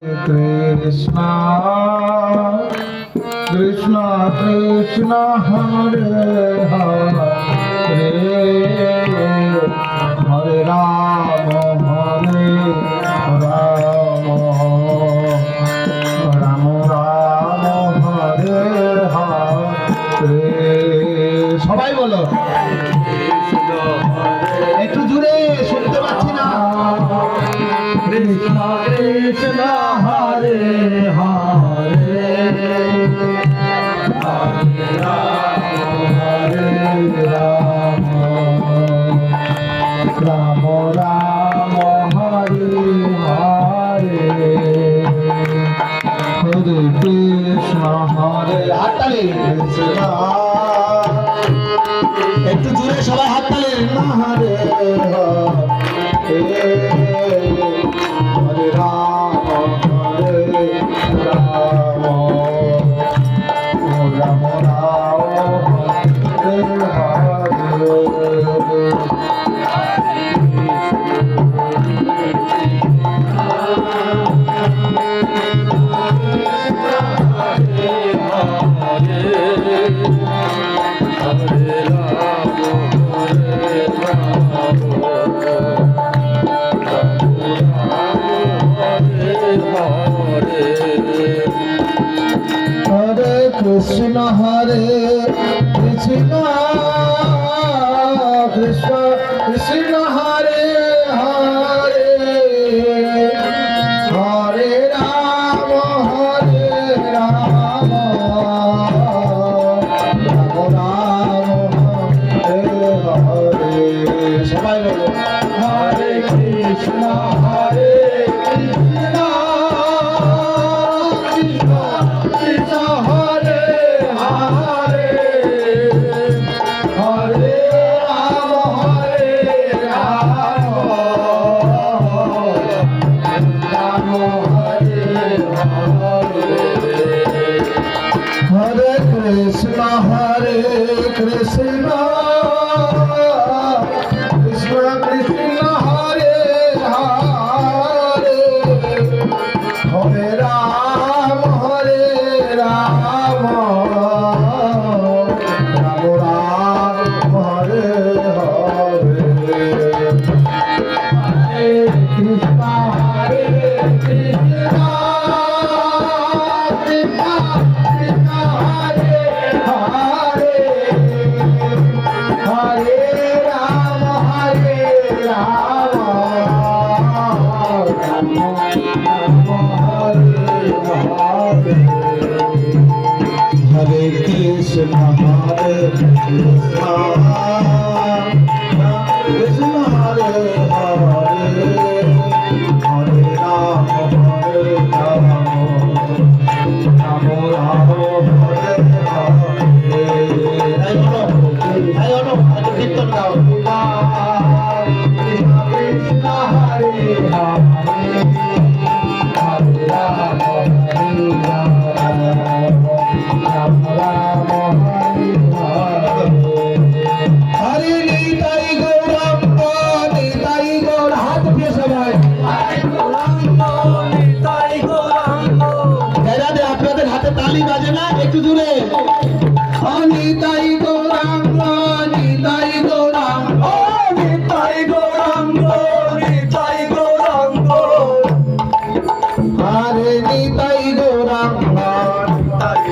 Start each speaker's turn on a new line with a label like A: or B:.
A: Krishna Krishna Krishna Hare Hare Hare Rama Hare Rama Rama Rama Hare Hare সবাই বলো একটু জোরে শুনতে পাচ্ছি না কৃষ্ণ কৃষ্ণ হরে হরে হরে রাম রাম রাম হরে হরে হরে কৃষ্ণ হরে হাততালি কৃষ্ণ একটু জোরে সবাই হাততালি Hare Hare Hare Rama Hare Rama Rama Rama Hare Krishna Hare Krishna Krishna Krishna Hare Hare Hare Rama Hare Rama Rama Rama Hare Hare সবাই বলো Hare Krishna Hare Krishna Krishna Krishna Hare Hare Hare Rama Hare Rama Rama Hare Hare Hare Krishna Hare Krishna Krishna Krishna Hare Hare Hare Rama Hare Rama Rama Rama Hare Hare Hare Krishna Hare Krishna Krishna Krishna Hare Hare Hare Rama Hare Rama Rama Rama Hare Hare Krishna Hare Krishna Krishna Hare Hare Hare Rama Hare Rama Rama Rama Hare Hare I don't know কীর্তন গাও Krishna Krishna Hare Hare Hare Rama Hare Rama Rama Rama Hare Hare Hare Nitai Gauranga Nitai Gaur হাত উঠিয়ে সবাই নিতাই গৌরাঙ্গ যারা আপনাদের হাতে তালি বাজে না একটু জোরে নিতাই গৌরাঙ্গ নিতাই গৌরাঙ্গ নিতাই গৌরাঙ্গ নিতাই গৌরাঙ্গ হরে নিতাই গৌরাঙ্গ নিতাই